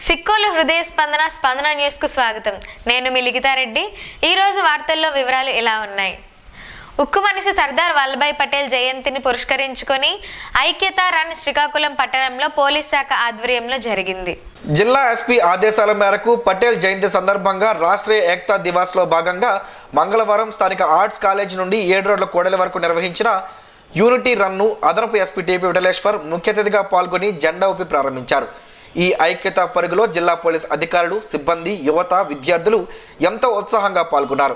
సిక్కోలు హృదయ స్పందన న్యూస్ కు స్వాగతం. నేను మీ లిఖితారెడ్డి. ఈ రోజు వార్తల్లో వివరాలు ఇలా ఉన్నాయి. ఉక్కు మనిషి సర్దార్ వల్లభాయ్ పటేల్ జయంతిని పురస్కరించుకొని ఐక్యతా రన్ శ్రీకాకుళం పట్టణంలో పోలీస్ శాఖ ఆధ్వర్యంలో జరిగింది. జిల్లా ఎస్పీ ఆదేశాల మేరకు పటేల్ జయంతి సందర్భంగా రాష్ట్రీయ ఏకతా దివాస్ లో భాగంగా మంగళవారం స్థానిక ఆర్ట్స్ కాలేజ్ నుండి 7 రోడ్ల కూడలి వరకు నిర్వహించిన యూనిటీ రన్ను అదనపు ఎస్పీ టీపీ విఠలేశ్వర్ ముఖ్య అతిథిగా పాల్గొని జెండా ఊపి ప్రారంభించారు. ఈ ఐక్యతా పరుగులో జిల్లా పోలీస్ అధికారులు, సిబ్బంది, యువత, విద్యార్థులు ఎంతో ఉత్సాహంగా పాల్గొన్నారు.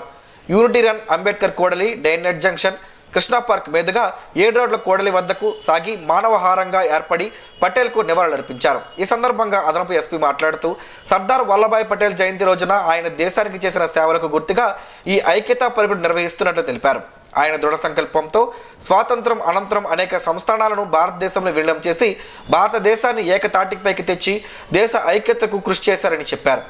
యూనిటీ రన్ అంబేద్కర్ కూడలి, డైనెట్ జంక్షన్, కృష్ణా పార్క్ మీదుగా 7 రోడ్ల కూడలి వద్దకు సాగి మానవహారంగా ఏర్పడి పటేల్కు నివాళులర్పించారు. ఈ సందర్భంగా అదనపు ఎస్పీ మాట్లాడుతూ సర్దార్ వల్లభాయ్ పటేల్ జయంతి రోజున ఆయన దేశానికి చేసిన సేవలకు గుర్తుగా ఈ ఐక్యతా పరుగును నిర్వహిస్తున్నట్లు తెలిపారు. ఆయన దృఢ సంకల్పంతో స్వాతంత్రం అనంతరం అనేక సంస్థానాలను భారతదేశంలో విలీనం చేసి భారతదేశాన్ని ఏకతాటిపైకి తెచ్చి దేశ ఐక్యతకు కృషి చేశారని చెప్పారు.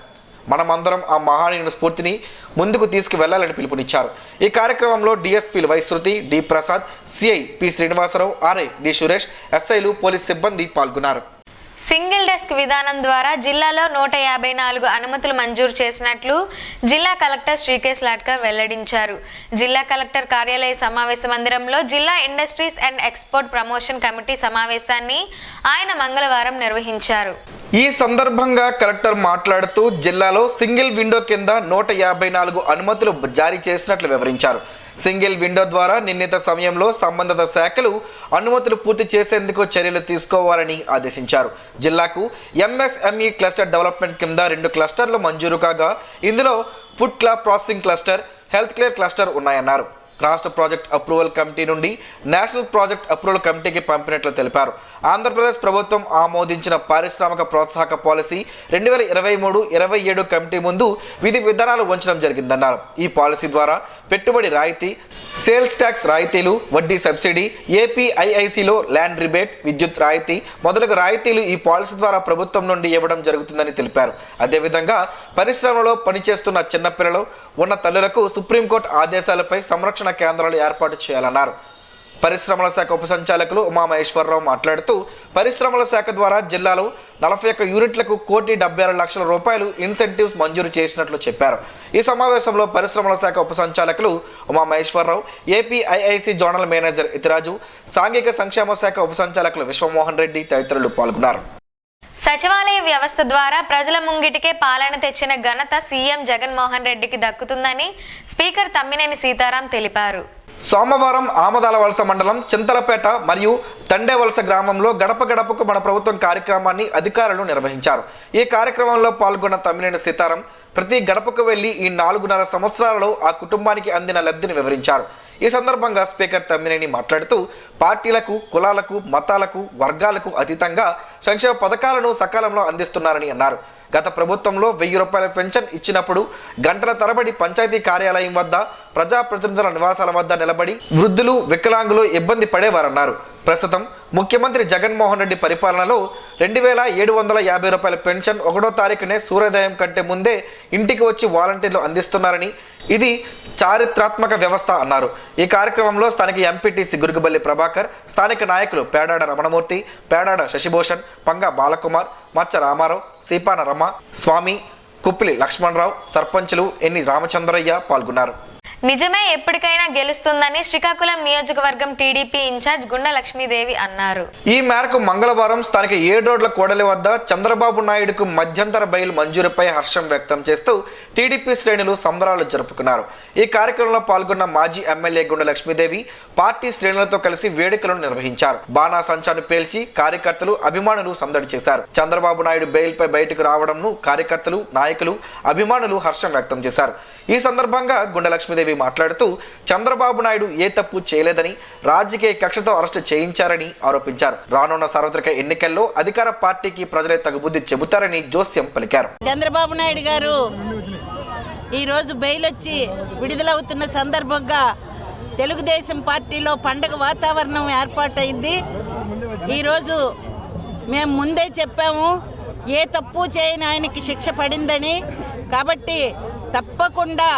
మనమందరం ఆ మహానీయుని స్ఫూర్తిని ముందుకు తీసుకువెళ్లాలని పిలుపునిచ్చారు. ఈ కార్యక్రమంలో డిఎస్పీలు Y Shruti, D Prasad, CI P Srinivasarao, RI D Suresh, ఎస్ఐలు, పోలీస్ సిబ్బంది పాల్గొన్నారు. సింగిల్ డెస్క్ విధానం ద్వారా జిల్లాలో 154 అనుమతులు మంజూరు చేసినట్లు జిల్లా కలెక్టర్ శ్రీకేశ్ లాట్కర్ వెల్లడించారు. జిల్లా కలెక్టర్ కార్యాలయ సమావేశ మందిరంలో జిల్లా industries and export promotion committee సమావేశాన్ని ఆయన మంగళవారం నిర్వహించారు. ఈ సందర్భంగా కలెక్టర్ మాట్లాడుతూ జిల్లాలో సింగిల్ విండో కింద 154 అనుమతులు జారీ చేసినట్లు వివరించారు. సింగిల్ విండో ద్వారా నిర్ణీత సమయంలో సంబంధిత శాఖలు అనుమతులు పూర్తి చేసేందుకు చర్యలు తీసుకోవాలని ఆదేశించారు. జిల్లాకు ఎంఎస్ఎంఈ క్లస్టర్ డెవలప్మెంట్ కింద 2 క్లస్టర్లు మంజూరు కాగా ఇందులో ఫుడ్ క్లాప్ processing cluster, health care cluster ఉన్నాయన్నారు. రాష్ట్ర ప్రాజెక్ట్ అప్రూవల్ కమిటీ నుండి నేషనల్ ప్రాజెక్ట్ అప్రూవల్ కమిటీకి పంపినట్లు తెలిపారు. ఆంధ్రప్రదేశ్ ప్రభుత్వం ఆమోదించిన పారిశ్రామిక ప్రోత్సాహక పాలసీ 2023-27 కమిటీ ముందు విధి విధానాలు ఉంచడం జరిగిందన్నారు. ఈ పాలసీ ద్వారా పెట్టుబడి రాయితీ, సేల్స్ ట్యాక్స్ రాయితీలు, వడ్డీ సబ్సిడీ, ఏపీఐఐసిలో ల్యాండ్ రిబేట్, విద్యుత్ రాయితీ మొదలగు రాయితీలు ఈ పాలసీ ద్వారా ప్రభుత్వం నుండి ఇవ్వడం జరుగుతుందని తెలిపారు. అదేవిధంగా పరిశ్రమలో పనిచేస్తున్న చిన్నపిల్లలు ఉన్న తల్లులకు సుప్రీంకోర్టు ఆదేశాలపై సంరక్షణ కేంద్రాలు ఏర్పాటు చేయాలన్నారు. పరిశ్రమల శాఖ ఉప సంచాలకులు ఉమామహేశ్వరరావు మాట్లాడుతూ పరిశ్రమల శాఖ ద్వారా జిల్లాలో 41 యూనిట్లకు ₹1,76,00,000 ఇన్సెంటివ్స్ మంజూరు చేసినట్లు చెప్పారు. ఈ సమావేశంలో పరిశ్రమల శాఖ ఉప సంచాలకులు ఉమామహేశ్వరరావు, ఏపీఐఐసి జోనల్ మేనేజర్ ఇతిరాజు, సాంఘిక సంక్షేమ శాఖ ఉప సంచాలకులు విశ్వమోహన్ రెడ్డి తదితరులు పాల్గొన్నారు. సచివాలయ వ్యవస్థ ద్వారా ప్రజల ముంగిటికే పాలన తెచ్చిన ఘనత సీఎం జగన్మోహన్ రెడ్డికి దక్కుతుందని స్పీకర్ తమ్మినేని సీతారాం తెలిపారు. సోమవారం ఆమదాల వలస మండలం చింతలపేట మరియు తండేవలస గ్రామంలో గడప గడపకు మన ప్రభుత్వం కార్యక్రమాన్ని అధికారులు నిర్వహించారు. ఈ కార్యక్రమంలో పాల్గొన్న తమ్మినేని సీతారాం ప్రతి గడపకు వెళ్లి ఈ 4.5 సంవత్సరాలలో ఆ కుటుంబానికి అందిన లబ్ధిని వివరించారు. ఈ సందర్భంగా స్పీకర్ తమ్మినేని మాట్లాడుతూ పార్టీలకు, కులాలకు, మతాలకు, వర్గాలకు అతీతంగా సంక్షేమ పథకాలను సకాలంలో అందిస్తున్నారని అన్నారు. గత ప్రభుత్వంలో ₹1,000 పెన్షన్ ఇచ్చినప్పుడు గంటల తరబడి పంచాయతీ కార్యాలయం వద్ద, ప్రజాప్రతినిధుల నివాసాల వద్ద నిలబడి వృద్ధులు, వికలాంగులు ఇబ్బంది పడేవారన్నారు. ప్రస్తుతం ముఖ్యమంత్రి జగన్మోహన్ రెడ్డి పరిపాలనలో ₹2,750 పెన్షన్ 1వ తారీఖునే సూర్యోదయం కంటే ముందే ఇంటికి వచ్చి వాలంటీర్లు అందిస్తున్నారని, ఇది చారిత్రాత్మక వ్యవస్థ అన్నారు. ఈ కార్యక్రమంలో స్థానిక ఎంపీటీసీ గురుగుబల్లి ప్రభాకర్, స్థానిక నాయకులు పేడాడ రమణమూర్తి, పేడాడ శశిభూషణ్, పంగ బాలకుమార్, మచ్చ రామారావు, సీపాన రమ, స్వామి, కుప్పిలి లక్ష్మణరావు, సర్పంచులు ఎన్ని రామచంద్రయ్య పాల్గొన్నారు. నిజమే ఎప్పటికైనా గెలుస్తుందని శ్రీకాకుళం నియోజకవర్గం టీడీపీ ఇన్ఛార్జ్ గుండ లక్ష్మీదేవి అన్నారు. ఈ మేరకు మంగళవారం స్థానిక 7 రోడ్ల కూడలి వద్ద చంద్రబాబు నాయుడుకు మధ్యంతర బెయిల్ మంజూరుపై హర్షం వ్యక్తం చేస్తూ టీడీపీ శ్రేణులు సంబరాలు జరుపుకున్నారు. ఈ కార్యక్రమంలో పాల్గొన్న మాజీ ఎమ్మెల్యే గుండ లక్ష్మీదేవి పార్టీ శ్రేణులతో కలిసి వేడుకలను నిర్వహించారు. బాణాసంచాను పేల్చి కార్యకర్తలు, అభిమానులు సందడి చేశారు. చంద్రబాబు నాయుడు బెయిల్ పై బయటకు రావడంను కార్యకర్తలు, నాయకులు, అభిమానులు హర్షం వ్యక్తం చేశారు. ఈ సందర్భంగా గుండ లక్ష్మీదేవి మాట్లాడుతూ చంద్రబాబు నాయుడు ఏ తప్పు చేయలేదని, రాజకీయ కక్షతో అరెస్టు చేయించారని ఆరోపించారు. రానున్న సార్వత్రిక ఎన్నికల్లో అధికార పార్టీకి ప్రజలే తగుబుద్ధి చెబుతారని జోస్యం పలికారు. చంద్రబాబు నాయుడు గారు ఈరోజు బెయిల్ వచ్చి విడుదలవుతున్న సందర్భంగా తెలుగుదేశం పార్టీలో పండగ వాతావరణం ఏర్పాటైంది. ఈరోజు మేము ముందే చెప్పాము, ఏ తప్పు చేయని ఆయనకి శిక్ష పడిందని. కాబట్టి తప్పకుండా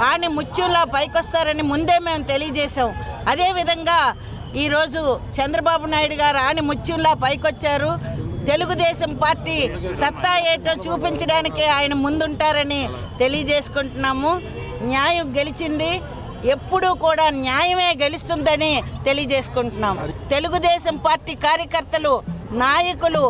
ఆయన ముత్యంలా పైకొస్తారని ముందే మేము తెలియజేశాం. అదేవిధంగా ఈరోజు చంద్రబాబు నాయుడు గారు ఆయన ముత్యంలా పైకొచ్చారు. తెలుగుదేశం పార్టీ సత్తా ఏంటో చూపించడానికి ఆయన ముందుంటారని తెలియజేసుకుంటున్నాము. న్యాయం గెలిచింది, ఎప్పుడూ కూడా న్యాయమే గెలుస్తుందని తెలియజేసుకుంటున్నాం. తెలుగుదేశం పార్టీ కార్యకర్తలు, నాయకులు,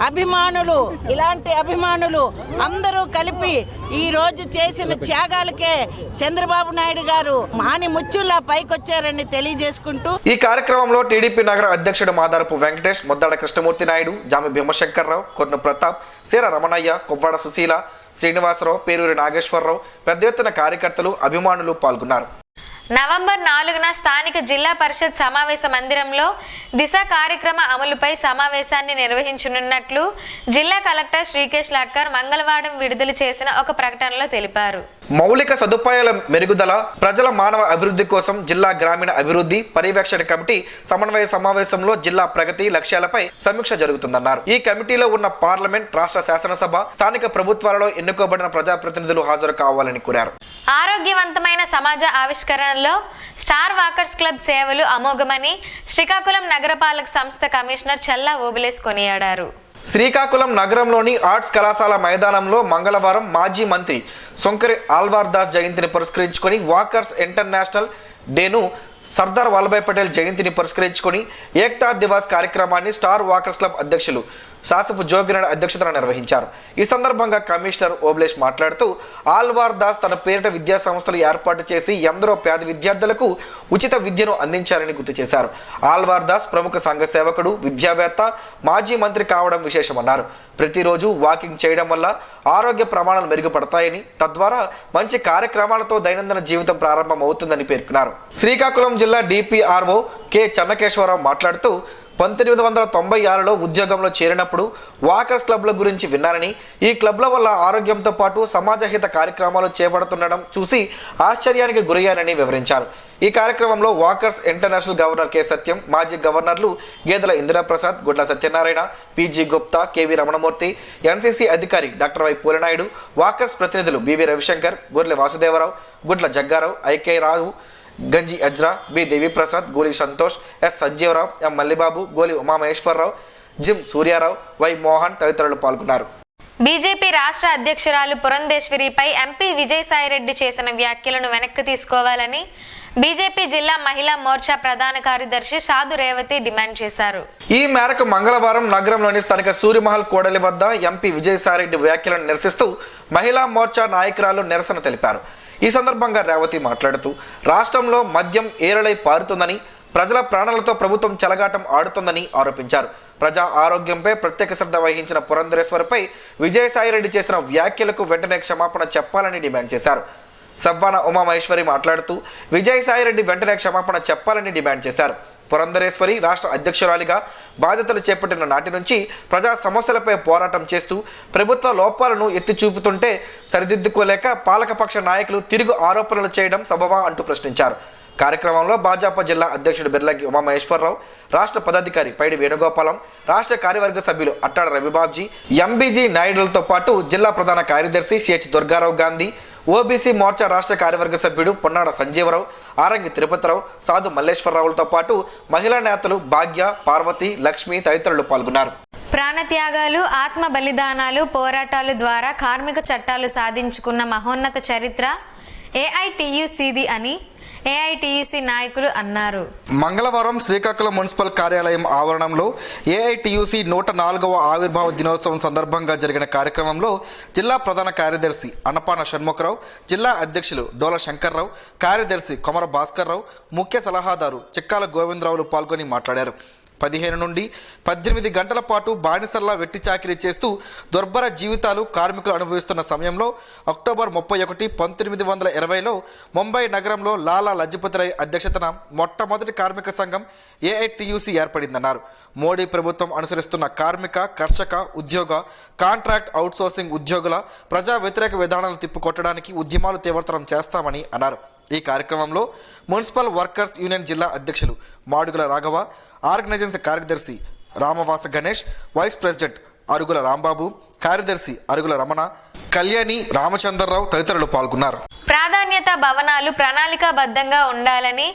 అభిమానులు, ఇలాంటి అభిమానులు అందరూ కలిపి ఈ రోజు చేసిన త్యాగాలకే చంద్రబాబు నాయుడు గారు మాని ముచ్చుల్లా పైకొచ్చారని తెలియజేసుకుంటూ ఈ కార్యక్రమంలో టీడీపీ నగర అధ్యక్షుడు మాదారపు వెంకటేష్, ముద్దాడ కృష్ణమూర్తి నాయుడు, జామి భీమశంకర్రావు, కొర్ను ప్రతాప్, సీర రమణయ్య, కొవ్వాడ సుశీల, శ్రీనివాసరావు, పేరూరి నాగేశ్వరరావు, పెద్ద ఎత్తున కార్యకర్తలు, అభిమానులు పాల్గొన్నారు. నవంబర్ 4న స్థానిక జిల్లా పరిషత్ సమావేశ మందిరంలో దిశ కార్యక్రమ అమలుపై సమావేశాన్ని నిర్వహించనున్నట్లు జిల్లా కలెక్టర్ శ్రీకేష్ లాట్కర్ మంగళవారం విడుదల చేసిన ఒక ప్రకటనలో తెలిపారు. మౌలిక సదుపాయాల మెరుగుదల, ప్రజల మానవ అభివృద్ధి కోసం జిల్లా గ్రామీణ అభివృద్ధి పర్యవేక్షణ కమిటీ సమన్వయ సమావేశంలో జిల్లా ప్రగతి లక్ష్యాలపై సమీక్ష జరుగుతుందన్నారు. ఈ కమిటీలో ఉన్న పార్లమెంట్, రాష్ట్ర శాసనసభ, స్థానిక ప్రభుత్వాలలో ఎన్నుకోబడిన ప్రజాప్రతినిధులు హాజరు కావాలని కోరారు. ఆరోగ్యవంతమైన సమాజ ఆవిష్కరణలో స్టార్ వాకర్స్ క్లబ్ సేవలు అమోఘమని శ్రీకాకుళం నగరపాలక సంస్థ కమిషనర్ చల్లా ఓబులేస్ కొనియాడారు. శ్రీకాకుళం నగరంలోని ఆర్ట్స్ కళాశాల మైదానంలో మంగళవారం మాజీ మంత్రి సొంకరి ఆల్వార్ దాస్ జయంతిని పురస్కరించుకొని వాకర్స్ ఇంటర్నేషనల్ డేను, సర్దార్ వల్లభాయ్ పటేల్ జయంతిని పురస్కరించుకొని ఏక్తా దివాస్ కార్యక్రమాన్ని స్టార్ వాకర్స్ క్లబ్ అధ్యక్షులు శాసపు జోగినాడు అధ్యక్షతన నిర్వహించారు. ఈ సందర్భంగా కమిషనర్ ఓబులేష్ మాట్లాడుతూ ఆల్వార్ దాస్ తన పేరిట విద్యా సంస్థలు ఏర్పాటు చేసి ఎందరో పేద విద్యార్థులకు ఉచిత విద్యను అందించారని గుర్తు చేశారు. ఆల్వార్ దాస్ ప్రముఖ సంఘ సేవకుడు, విద్యావేత్త, మాజీ మంత్రి కావడం విశేషమన్నారు. ప్రతిరోజు వాకింగ్ చేయడం వల్ల ఆరోగ్య ప్రమాణాలు మెరుగుపడతాయని, తద్వారా మంచి కార్యక్రమాలతో దైనందిన జీవితం ప్రారంభం అవుతుందని పేర్కొన్నారు. శ్రీకాకుళం జిల్లా డిపిఆర్ఓ కె చెన్నకేశ్వరరావు మాట్లాడుతూ 1996లో ఉద్యోగంలో చేరినప్పుడు వాకర్స్ క్లబ్ల గురించి విన్నారని, ఈ క్లబ్ల వల్ల ఆరోగ్యంతో పాటు సమాజహిత కార్యక్రమాలు చేపడుతుండడం చూసి ఆశ్చర్యానికి గురయ్యారని వివరించారు. ఈ కార్యక్రమంలో walkers international governor K Satyam, మాజీ గవర్నర్లు Gedela Indiraprasad, Gudla Satyanarayana, PG Gupta, KV Ramanamurthy, NCC అధికారి డాక్టర్ వై పూలనాయుడు, వాకర్స్ ప్రతినిధులు బివి రవిశంకర్, గొర్రె వాసుదేవరావు, గుడ్ల జగ్గారావు, ఐకే రావు, గంజి అజ్రా, B Devi Prasad, Goli Santosh, yes Sanjeeva Rao, M Mallibabu, Goli Umamaheswararao, gym Suryarao, why Mohan తదితరులు పాల్గొన్నారు. బీజేపీ రాష్ట్ర అధ్యక్షురాలు పురంధేశ్వరిపై ఎంపీ విజయసాయిరెడ్డి చేసిన వ్యాఖ్యలను వెనక్కి తీసుకోవాలని బీజేపీ జిల్లా మహిళా మోర్చా ప్రధాన కార్యదర్శి సాధు రేవతి డిమాండ్ చేశారు. ఈ మేరకు మంగళవారం నగరంలోని స్థానిక సూర్యమహల్ కూడలి వద్ద ఎంపీ విజయసాయిరెడ్డి వ్యాఖ్యలను నిరసిస్తూ మహిళా మోర్చా నాయకురాలు నిరసన తెలిపారు. ఈ సందర్భంగా రేవతి మాట్లాడుతూ రాష్ట్రంలో మద్యం ఏరలై పారుతుందని, ప్రజల ప్రాణాలతో ప్రభుత్వం చెలగాటం ఆడుతుందని ఆరోపించారు. ప్రజా ఆరోగ్యంపై ప్రత్యేక శ్రద్ధ వహించిన పురంధరేశ్వరిపై విజయసాయిరెడ్డి చేసిన వ్యాఖ్యలకు వెంటనే క్షమాపణ చెప్పాలని డిమాండ్ చేశారు. సవ్వాన ఉమామహేశ్వరి మాట్లాడుతూ విజయసాయిరెడ్డి వెంటనే క్షమాపణ చెప్పాలని డిమాండ్ చేశారు. పురంధరేశ్వరి రాష్ట్ర అధ్యక్షురాలిగా బాధ్యతలు చేపట్టిన నాటి నుంచి ప్రజా సమస్యలపై పోరాటం చేస్తూ ప్రభుత్వ లోపాలను ఎత్తి చూపుతుంటే సరిదిద్దుకోలేక పాలకపక్ష నాయకులు తిరుగు ఆరోపణలు చేయడం సబబా అంటూ ప్రశ్నించారు. కార్యక్రమంలో భాజపా జిల్లా అధ్యక్షుడు బిర్లంగి ఉమామహేశ్వరరావు, రాష్ట్ర పదాధికారి పైడి వేణుగోపాలం, రాష్ట్ర కార్యవర్గ సభ్యులు అట్టాడ రవిబాబ్జీ, ఎంబీజీ నాయుడులతో పాటు జిల్లా ప్రధాన కార్యదర్శి సిహెచ్ దుర్గారావు గాంధీ, ఓబీసీ మోర్చా రాష్ట్ర కార్యవర్గ సభ్యుడు పొన్నాడ సంజీవరావు, ఆరంగి తిరుపతిరావు, సాధు మల్లేశ్వరరావులతో పాటు మహిళా నేతలు భాగ్య, పార్వతి, లక్ష్మి తదితరులు పాల్గొన్నారు. ప్రాణత్యాగాలు, ఆత్మ బలిదానాలు, పోరాటాలు ద్వారా కార్మిక చట్టాలు సాధించుకున్న మహోన్నత చరిత్ర ఏఐటియుసిది అని ఏఐటియుసి నాయకులు అన్నారు. మంగళవారం శ్రీకాకుళం మున్సిపల్ కార్యాలయం ఆవరణంలో ఏఐటియుసి 104వ ఆవిర్భావ దినోత్సవం సందర్భంగా జరిగిన కార్యక్రమంలో జిల్లా ప్రధాన కార్యదర్శి అనపాన షణ్ముఖరావు, జిల్లా అధ్యక్షులు డోల శంకర్రావు, కార్యదర్శి కొమర భాస్కర్రావు, ముఖ్య సలహాదారు చిక్కాల గోవిందరావులు పాల్గొని మాట్లాడారు. 15 నుండి 18 గంటల పాటు బానిసల్లా వెట్టి చాకిరీ చేస్తూ దుర్భర జీవితాలు కార్మికులు అనుభవిస్తున్న సమయంలో అక్టోబర్ 31, 1920లో ముంబై నగరంలో లాలా లజపతిరాయ్ అధ్యక్షతన మొట్టమొదటి కార్మిక సంఘం ఏఐటియుసి ఏర్పడిందన్నారు. మోడీ ప్రభుత్వం అనుసరిస్తున్న కార్మిక, కర్షక, ఉద్యోగ, కాంట్రాక్ట్ అవుట్సోర్సింగ్ ఉద్యోగుల ప్రజా వ్యతిరేక విధానాలను తిప్పికొట్టడానికి ఉద్యమాలు తీవ్రతరం చేస్తామని అన్నారు. ఈ కార్యక్రమంలో మున్సిపల్ వర్కర్స్ యూనియన్ జిల్లా అధ్యక్షులు మాడుగుల రాఘవ, ఆర్గనైజేషన్ కార్యదర్శి రామవాస గణేష్, వైస్ ప్రెసిడెంట్ అరుగుల రాంబాబు, కార్యదర్శి అరుగుల రమణ, కళ్యాణి, రామచంద్రరావు తదితరులు పాల్గొన్నారు. ప్రాధాన్యత భవనాలు ప్రణాళికాబద్ధంగా ఉండాలని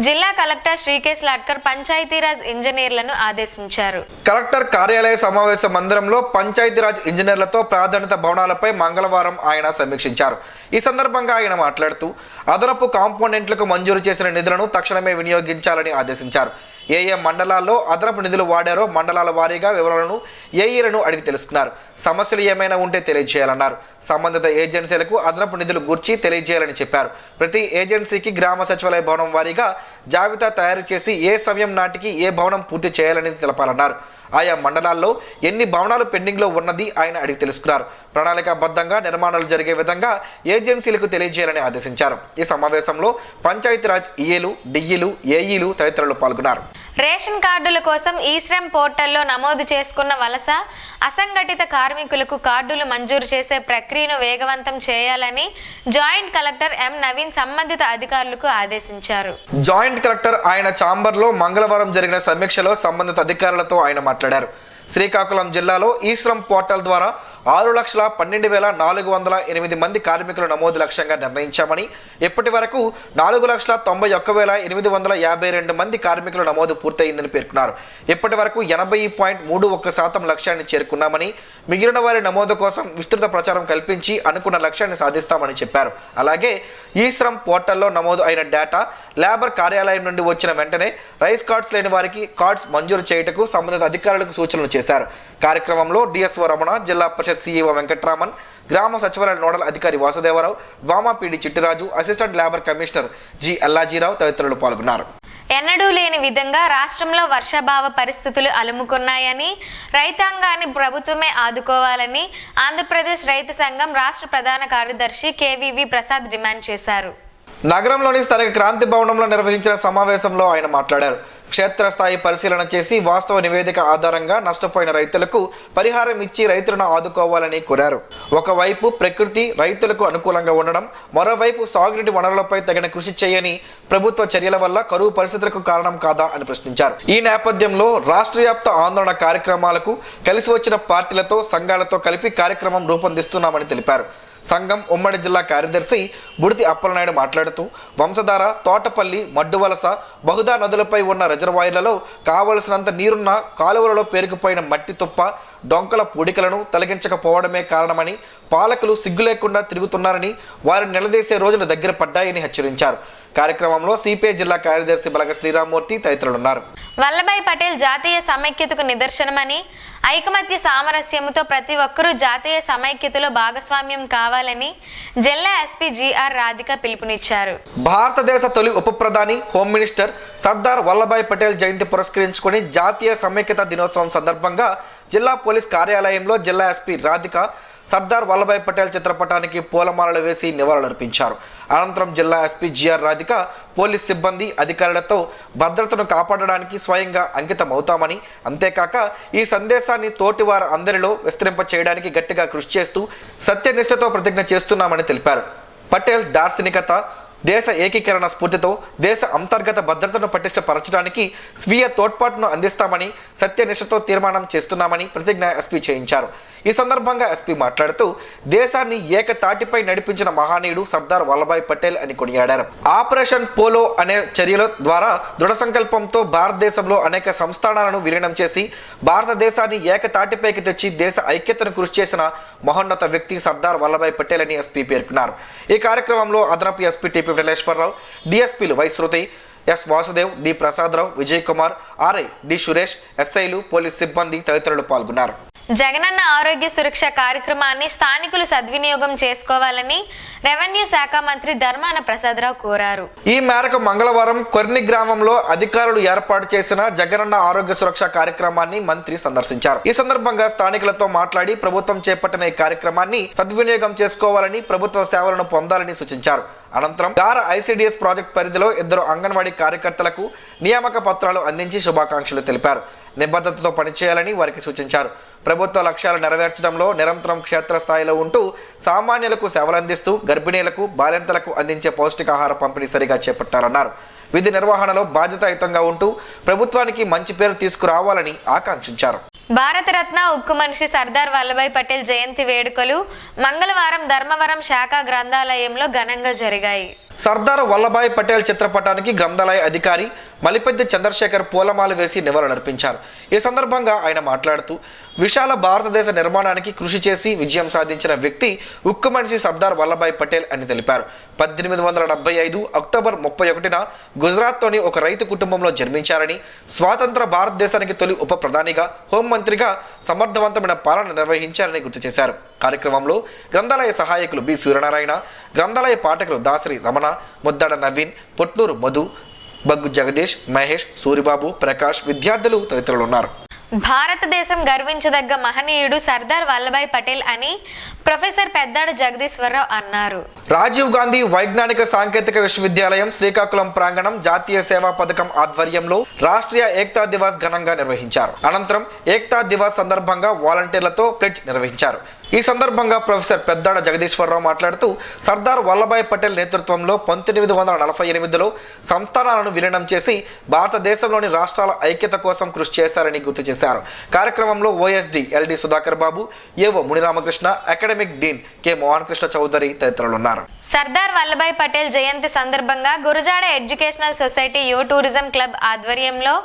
జిల్లా కలెక్టర్ శ్రీకేశ్ లాట్కర్ పంచాయతీరాజ్ ఇంజనీర్లను ఆదేశించారు. కలెక్టర్ కార్యాలయ సమావేశ మందిరంలో పంచాయతీరాజ్ ఇంజనీర్లతో ప్రాధాన్యత భవనాలపై మంగళవారం ఆయన సమీక్షించారు. ఈ సందర్భంగా ఆయన మాట్లాడుతూ అదనపు కాంపోనెంట్లకు మంజూరు చేసిన నిధులను తక్షణమే వినియోగించాలని ఆదేశించారు. ఏ మండలాల్లో అదనపు నిధులు వాడారో మండలాల వారీగా వివరాలను ఏఈలను అడిగి తెలుసుకున్నారు. సమస్యలు ఏమైనా ఉంటే తెలియజేయాలన్నారు. సంబంధిత ఏజెన్సీలకు అదనపు నిధులు గూర్చి తెలియజేయాలని చెప్పారు. ప్రతి ఏజెన్సీకి గ్రామ సచివాలయ భవనం వారీగా జాబితా తయారు చేసి ఏ సమయం నాటికి ఏ భవనం పూర్తి చేయాలని తెలపాలన్నారు. ఆయా మండలాల్లో ఎన్ని భవనాలు పెండింగ్లో ఉన్నది ఆయన అడిగి తెలుసుకున్నారు. ప్రణాళికాబద్ధంగా నిర్మాణాలు జరిగే విధంగా ఏజెన్సీలకు తెలియజేయాలని ఆదేశించారు. ఈ సమావేశంలో పంచాయతీరాజ్ ఈఏలు, డిఈలు, ఏఈలు తదితరులు పాల్గొన్నారు. రేషన్ కార్డుల కోసం ఈశ్రమ్ పోర్టల్లో నమోదు చేసుకున్న వలస అసంఘటిత కార్మికులకు కార్డులు మంజూరు చేసే ప్రక్రియను వేగవంతం చేయాలని జాయింట్ కలెక్టర్ ఎం నవీన్ సంబంధిత అధికారులకు ఆదేశించారు. జాయింట్ కలెక్టర్ ఆయన ఛాంబర్లో మంగళవారం జరిగిన సమీక్షలో సంబంధిత అధికారులతో ఆయన మాట్లాడారు. శ్రీకాకుళం జిల్లాలో ఈశ్రమ్ పోర్టల్ ద్వారా 6,12,408 మంది కార్మికుల నమోదు లక్ష్యంగా నిర్ణయించామని, ఇప్పటి వరకు 4,91,852 మంది కార్మికుల నమోదు పూర్తయిందని పేర్కొన్నారు. ఇప్పటి వరకు 80.31% లక్ష్యాన్ని చేరుకున్నామని, మిగిలిన వారి నమోదు కోసం విస్తృత ప్రచారం కల్పించి అనుకున్న లక్ష్యాన్ని సాధిస్తామని చెప్పారు. అలాగే ఈశ్రమ్ పోర్టల్లో నమోదు అయిన డేటా లేబర్ కార్యాలయం నుండి వచ్చిన వెంటనే రైస్ కార్డ్స్ లేని వారికి కార్డ్స్ మంజూరు చేయుటకు సంబంధిత అధికారులకు సూచనలు చేశారు. కార్యక్రమంలో డిఎస్ఓ రమణ, జిల్లా పరిషత్ సిఇఓ వెంకట్రామన్, గ్రామ సచివాలయ నోడల్ అధికారి వాసుదేవరావు, వామా PD Chittiraju, assistant labour commissioner G Allajirao తదితరులు పాల్గొన్నారు. ఎన్నడూ లేని విధంగా రాష్ట్రంలో వర్షాభావ పరిస్థితులు అలుముకున్నాయని, రైతాంగాన్ని ప్రభుత్వమే ఆదుకోవాలని ఆంధ్రప్రదేశ్ రైతు సంఘం రాష్ట్ర ప్రధాన కార్యదర్శి కేవీవి ప్రసాద్ డిమాండ్ చేశారు. నగరంలోని స్థానిక క్రాంతి భవనంలో నిర్వహించిన సమావేశంలో ఆయన మాట్లాడారు. క్షేత్రస్థాయి పరిశీలన చేసి వాస్తవ నివేదిక ఆధారంగా నష్టపోయిన రైతులకు పరిహారం ఇచ్చి రైతులను ఆదుకోవాలని కోరారు. ఒకవైపు ప్రకృతి రైతులకు అనుకూలంగా ఉండడం, మరోవైపు సాగునీటి వనరులపై తగిన కృషి చేయని ప్రభుత్వ చర్యల వల్ల కరువు పరిస్థితులకు కారణం కాదా అని ప్రశ్నించారు. ఈ నేపథ్యంలో రాష్ట్ర వ్యాప్త ఆందోళన కార్యక్రమాలకు కలిసి వచ్చిన పార్టీలతో, సంఘాలతో కలిపి కార్యక్రమం రూపొందిస్తున్నామని తెలిపారు. సంఘం ఉమ్మడి జిల్లా కార్యదర్శి బుడితి అప్పలనాయుడు మాట్లాడుతూ వంశధార, తోటపల్లి, మడ్డువలస, బహుదా నదులపై ఉన్న రిజర్వాయర్లలో కావలసినంత నీరున్న కాలువలలో పేరుకుపోయిన మట్టి తుప్ప, డొంకల పూడికలను తొలగించకపోవడమే కారణమని, పాలకులు సిగ్గు లేకుండా తిరుగుతున్నారని, వారిని నిలదీసే రోజులు దగ్గర పడ్డాయని హెచ్చరించారు. కార్యక్రమంలో సిపిఐ జిల్లా కార్యదర్శి బలగ శ్రీరామ్మూర్తి తదితరులున్నారు. వల్లభాయ్ పటేల్ జాతీయ సమైక్యతకు నిదర్శనమని, ఐకమత్య సామరస్యముతో ప్రతి ఒక్కరూ జాతీయ సమైక్యతలో భాగస్వామ్యం కావాలని జిల్లా ఎస్పీ జిఆర్ రాధిక పిలుపునిచ్చారు. భారతదేశ తొలి ఉప ప్రధాని, హోమ్ మినిస్టర్ సర్దార్ వల్లభాయ్ పటేల్ జయంతి పురస్కరించుకొని జాతీయ సమైక్యత దినోత్సవం సందర్భంగా జిల్లా పోలీస్ కార్యాలయంలో జిల్లా ఎస్పీ రాధిక సర్దార్ వల్లభాయ్ పటేల్ చిత్రపటానికి పూలమాలలు వేసి నివాళులర్పించారు. అనంతరం జిల్లా ఎస్పీ జిఆర్ రాధిక పోలీస్ సిబ్బంది, అధికారులతో భద్రతను కాపాడడానికి స్వయంగా అంకితమవుతామని, అంతేకాక ఈ సందేశాన్ని తోటి వారు అందరిలో విస్తరింప చేయడానికి గట్టిగా కృషి చేస్తూ సత్యనిష్టతో ప్రతిజ్ఞ చేస్తున్నామని తెలిపారు. పటేల్ దార్శనికత, దేశ ఏకీకరణ స్ఫూర్తితో దేశ అంతర్గత భద్రతను పటిష్టపరచడానికి స్వీయ తోడ్పాటును అందిస్తామని సత్యనిష్టతో తీర్మానం చేస్తున్నామని ప్రతిజ్ఞ ఎస్పీ చేయించారు. ఈ సందర్భంగా ఎస్పీ మాట్లాడుతూ దేశాన్ని ఏకతాటిపై నడిపించిన మహానీయుడు సర్దార్ వల్లభాయ్ పటేల్ అని కొనియాడారు. ఆపరేషన్ పోలో అనే చర్యల ద్వారా దృఢ సంకల్పంతో భారతదేశంలో అనేక సంస్థానాలను విలీనం చేసి భారతదేశాన్ని ఏకతాటిపైకి తెచ్చి దేశ ఐక్యతను కృషి చేసిన మహోన్నత వ్యక్తి సర్దార్ వల్లభాయ్ పటేల్ అని ఎస్పీ పేర్కొన్నారు. ఈ కార్యక్రమంలో అదనపు ఎస్పీ టిపి వెంకటేశ్వరరావు, డిఎస్పీలు Y Shruti, S Vasudev, D Prasadarao, Vijay Kumar, RI D Suresh, ఎస్ఐలు, పోలీస్ సిబ్బంది తదితరులు పాల్గొన్నారు. జగనన్న ఆరోగ్య సురక్ష కార్యక్రమాన్ని స్థానికులు సద్వినియోగం చేసుకోవాలని రెవెన్యూ శాఖ మంత్రి ధర్మాన ప్రసాదరావు కోరారు. ఈ మేరకు మంగళవారం కొర్ని గ్రామంలో అధికారులు ఏర్పాటు చేసిన జగనన్న ఆరోగ్య సురక్ష కార్యక్రమాన్ని మంత్రి సందర్శించారు. ఈ సందర్భంగా స్థానికులతో మాట్లాడి ప్రభుత్వం చేపట్టిన ఈ కార్యక్రమాన్ని సద్వినియోగం చేసుకోవాలని, ప్రభుత్వ సేవలను పొందాలని సూచించారు. అనంతరం గార ఐసిడిఎస్ ప్రాజెక్ట్ పరిధిలో 2 అంగన్వాడీ కార్యకర్తలకు నియామక పత్రాలు అందించి శుభాకాంక్షలు తెలిపారు. నిబద్ధతతో పనిచేయాలని వారికి సూచించారు. ప్రభుత్వ లక్ష్యాలు నెరవేర్చడంలో నిరంతరం క్షేత్రస్థాయిలో ఉంటూ సామాన్యులకు సేవలందిస్తూ గర్భిణీలకు, బాలింతలకు అందించే పౌష్టికాహార పంపిణీ సరిగా చేపట్టాలన్నారు. విధి నిర్వహణలో బాధ్యతాయుతంగా ఉంటూ ప్రభుత్వానికి మంచి పేరు తీసుకురావాలని ఆకాంక్షించారు. భారతరత్న ఉక్కు మనిషి సర్దార్ వల్లభాయ్ పటేల్ జయంతి వేడుకలు మంగళవారం ధర్మవరం శాఖ గ్రంథాలయంలో ఘనంగా జరిగాయి. సర్దార్ వల్లభాయ్ పటేల్ చిత్రపటానికి గ్రంథాలయ అధికారి మలిపెద్ది చంద్రశేఖర్ పూలమాల వేసి నివాళులర్పించారు. ఈ సందర్భంగా ఆయన మాట్లాడుతూ విశాల భారతదేశ నిర్మాణానికి కృషి చేసి విజయం సాధించిన వ్యక్తి ఉక్కు మనిషి సర్దార్ వల్లభాయ్ పటేల్ అని తెలిపారు. 1875 అక్టోబర్ 31న గుజరాత్లోని ఒక రైతు కుటుంబంలో జన్మించారని, స్వాతంత్ర భారతదేశానికి తొలి ఉప ప్రధానిగా, హోంమంత్రిగా సమర్థవంతమైన పాలన నిర్వహించారని గుర్తు చేశారు. కార్యక్రమంలో గ్రంథాలయ సహాయకులు బి సూర్యనారాయణ, గ్రంథాలయ పాఠకులు దాసరి రమణ, ముద్దాడ నవీన్, పొట్నూరు మధు, బగ్గు జగదీష్, మహేష్, సూరిబాబు, ప్రకాష్, విద్యార్థులు తదితరులు ఉన్నారు. భారతదేశం గర్వించదగ్గ మహనీయుడు సర్దార్ వల్లభాయ్ పటేల్ అని ప్రొఫెసర్ పెద్దాడ జగదీశ్వరరావు అన్నారు. రాజీవ్ గాంధీ వైజ్ఞానిక సాంకేతిక విశ్వవిద్యాలయం శ్రీకాకుళం ప్రాంగణం జాతీయ సేవా పథకం ఆధ్వర్యంలో రాష్ట్రీయ ఏక్తా దివాస్ ఘనంగా నిర్వహించారు. అనంతరం ఏక్తా దివాస్ సందర్భంగా వాలంటీర్లతో ప్లెడ్జ్ నిర్వహించారు. ఈ సందర్భంగా ప్రొఫెసర్ పెద్దాడ జగదీశ్వరరావు మాట్లాడుతూ సర్దార్ వల్లభాయ్ పటేల్ నేతృత్వంలో 1948లో సంస్థానాలను విలీనం చేసి భారతదేశంలోని రాష్ట్రాల ఐక్యత కోసం కృషి చేశారని గుర్తు చేశారు. కార్యక్రమంలో OSD LD Sudhakar Babu, AO Muniramakrishna, academic dean K Mohan Krishna Chowdary తదితరులు ఉన్నారు. సర్దార్ వల్లభాయ్ పటేల్ జయంతి సందర్భంగా గురజాడ ఎడ్యుకేషనల్ సొసైటీ యో టూరిజం క్లబ్ ఆధ్వర్యంలో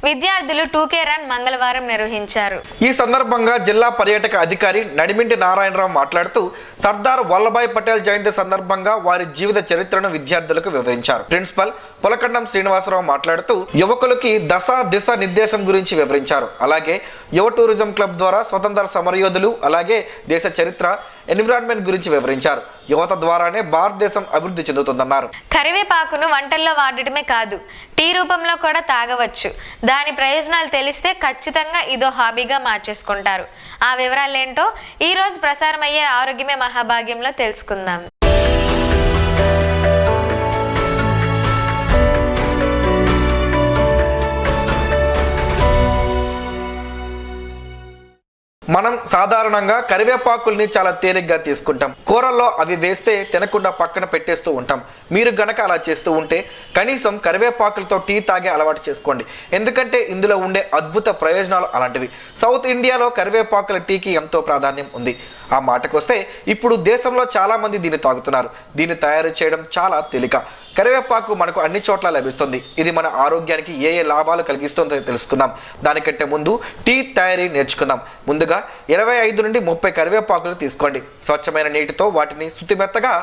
విద్యార్థులు 2K రన్ మంగళవారం నిర్వహించారు. ఈ సందర్భంగా జిల్లా పర్యాటక అధికారి నడిమింటి నారాయణరావు మాట్లాడుతూ సర్దార్ వల్లభాయ్ పటేల్ జయంతి సందర్భంగా వారి జీవిత చరిత్రను విద్యార్థులకు వివరించారు. ప్రిన్సిపల్ పొలకండం శ్రీనివాసరావు మాట్లాడుతూ యువకులకి దిశ నిర్దేశం గురించి వివరించారు. అలాగే యువ టూరిజం క్లబ్ ద్వారా స్వతంత్ర సమరయోధులు, అలాగే దేశ చరిత్ర, ఎన్విరాన్మెంట్ గురించి వివరించారు. యువత ద్వారానే భారతదేశం అభివృద్ధి చెందుతుందన్నారు. కరివేపాకును వంటల్లో వాడటమే కాదు, టీ రూపంలో కూడా తాగవచ్చు. దాని ప్రయోజనాలు తెలిస్తే ఖచ్చితంగా ఇదో హాబీగా మార్చేసుకుంటారు. ఆ వివరాలేంటో ఈ రోజు ప్రసారమయ్యే ఆరోగ్యమే మహాభాగ్యంలో తెలుసుకుందాం. మనం సాధారణంగా కరివేపాకుల్ని చాలా తేలిగ్గా తీసుకుంటాం. కూరల్లో అవి వేస్తే తినకుండా పక్కన పెట్టేస్తూ ఉంటాం. మీరు గనక అలా చేస్తూ ఉంటే కనీసం కరివేపాకులతో టీ తాగే అలవాటు చేసుకోండి. ఎందుకంటే ఇందులో ఉండే అద్భుత ప్రయోజనాలు అలాంటివి. సౌత్ ఇండియాలో కరివేపాకుల టీకి ఎంతో ప్రాధాన్యం ఉంది. ఆ మాటకొస్తే ఇప్పుడు దేశంలో చాలా మంది దీన్ని తాగుతున్నారు. దీన్ని తయారు చేయడం చాలా తేలిక. కరివేపాకు మనకు అన్ని చోట్ల లభిస్తుంది. ఇది మన ఆరోగ్యానికి ఏ లాభాలు కలిగిస్తుందో తెలుసుకుందాం. దానికంటే ముందు టీ తయారీ నేర్చుకుందాం. ముందుగా 25 నుండి 30 కరివేపాకులు తీసుకోండి. స్వచ్ఛమైన నీటితో వాటిని శుతిమెత్తగా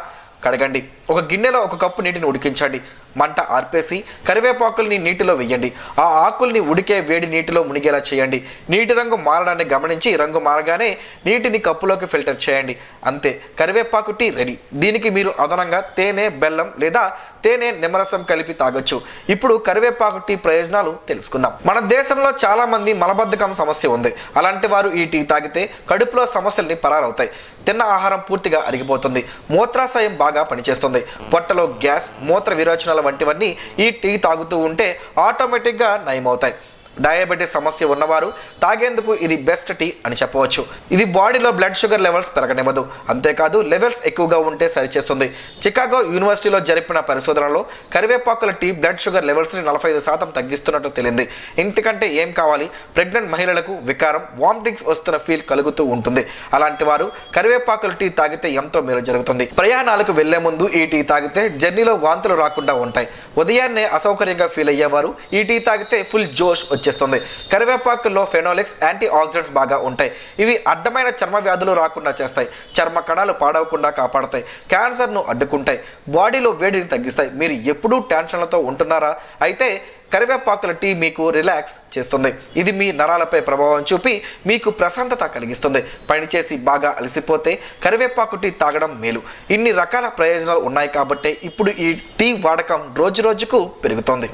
కడగండి. ఒక గిన్నెలో 1 కప్పు నీటిని ఉడికించండి. మంట ఆర్పేసి కరివేపాకుల్ని నీటిలో వేయండి. ఆ ఆకుల్ని ఉడికే వేడి నీటిలో మునిగేలా చేయండి. నీటి రంగు మారడాన్ని గమనించి రంగు మారగానే నీటిని కప్పులోకి ఫిల్టర్ చేయండి. అంతే, కరివేపాకు టీ రెడీ. దీనికి మీరు అదనంగా తేనె, బెల్లం లేదా తేనె, నిమ్మరసం కలిపి తాగొచ్చు. ఇప్పుడు కరివేపాకు టీ ప్రయోజనాలు తెలుసుకుందాం. మన దేశంలో చాలా మంది మలబద్ధకం సమస్య ఉంది. అలాంటి వారు ఈ టీ తాగితే కడుపులో సమస్యల్ని పరారవుతాయి. తిన్న ఆహారం పూర్తిగా అరిగిపోతుంది. మూత్రాశయం బాగా పనిచేస్తుంది. పొట్టలో గ్యాస్, మూత్ర విరోచనాల వంటివన్నీ ఈ టీ తాగుతూ ఉంటే ఆటోమేటిక్గా నయమవుతాయి. డయాబెటీస్ సమస్య ఉన్నవారు తాగేందుకు ఇది బెస్ట్ టీ అని చెప్పవచ్చు. ఇది బాడీలో బ్లడ్ షుగర్ లెవెల్స్ పెరగనివ్వదు. అంతేకాదు లెవెల్స్ ఎక్కువగా ఉంటే సరిచేస్తుంది. చికాగో యూనివర్సిటీలో జరిపిన పరిశోధనలో కరివేపాకుల టీ బ్లడ్ షుగర్ లెవెల్స్ని 45% తగ్గిస్తున్నట్టు తేలింది. ఇంతకంటే ఏం కావాలి? ప్రెగ్నెంట్ మహిళలకు వికారం, వామిటింగ్స్ వస్తున్న ఫీల్ కలుగుతూ ఉంటుంది. అలాంటి వారు కరివేపాకుల టీ తాగితే ఎంతో మేలు జరుగుతుంది. ప్రయాణాలకు వెళ్లే ముందు ఈ టీ తాగితే జర్నీలో వాంతులు రాకుండా ఉంటాయి. ఉదయాన్నే అసౌకర్యంగా ఫీల్ అయ్యేవారు ఈ టీ తాగితే ఫుల్ జోష్ వచ్చేస్తుంది. కరివేపాకుల్లో ఫెనోలిక్స్, యాంటీ ఆక్సిడెంట్స్ బాగా ఉంటాయి. ఇవి అడ్డమైన చర్మ వ్యాధులు రాకుండా చేస్తాయి. చర్మ కణాలు పాడవకుండా కాపాడతాయి. క్యాన్సర్ను అడ్డుకుంటాయి. బాడీలో వేడిని తగ్గిస్తాయి. మీరు ఎప్పుడూ టెన్షన్లతో ఉంటున్నారా? అయితే కరివేపాకుల టీ మీకు రిలాక్స్ చేస్తుంది. ఇది మీ నరాలపై ప్రభావం చూపి మీకు ప్రశాంతత కలిగిస్తుంది. పనిచేసి బాగా అలసిపోతే కరివేపాకు టీ తాగడం మేలు. ఇన్ని రకాల ప్రయోజనాలు ఉన్నాయి కాబట్టి ఇప్పుడు ఈ టీ వాడకం రోజు రోజుకు పెరుగుతోంది.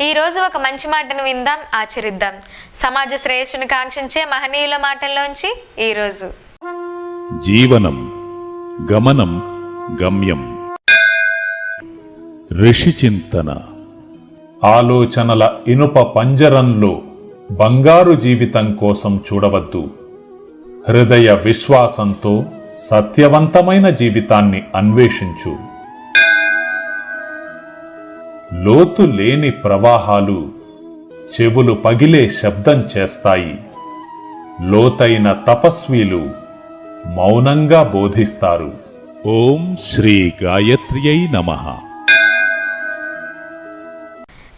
ఈ రోజు ఒక మంచి మాటను విందాం, ఆచరిద్దాం. సమాజ శ్రేయస్సును కాంక్షించే మహనీయుల మాటల్లోంచి ఈరోజు. జీవనం గమనం గమ్యం. ఋషి చింతన. ఆలోచనల ఇనుప పంజరంలో బంగారు జీవితం కోసం చూడవద్దు. హృదయ విశ్వాసంతో సత్యవంతమైన జీవితాన్ని అన్వేషించు. లోతు లేని ప్రవాహాలు చెవులు పగిలే శబ్దం చేస్తాయి. లోతైన తపస్వీలు మౌనంగా బోధిస్తారు. ఓం శ్రీ గాయత్ర్యై నమః.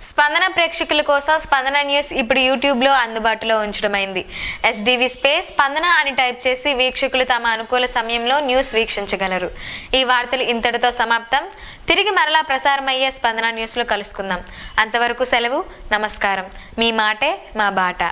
స్పందన ప్రేక్షకుల కోసం స్పందన న్యూస్ ఇప్పుడు యూట్యూబ్లో అందుబాటులో ఉంచడమైంది. SDV స్పేస్ స్పందన అని టైప్ చేసి వీక్షకులు తమ అనుకూల సమయంలో న్యూస్ వీక్షించగలరు. ఈ వార్తలు ఇంతటితో సమాప్తం. తిరిగి మరలా ప్రసారమయ్యే స్పందన న్యూస్లో కలుసుకుందాం. అంతవరకు సెలవు. నమస్కారం. మీ మాటే మా బాట.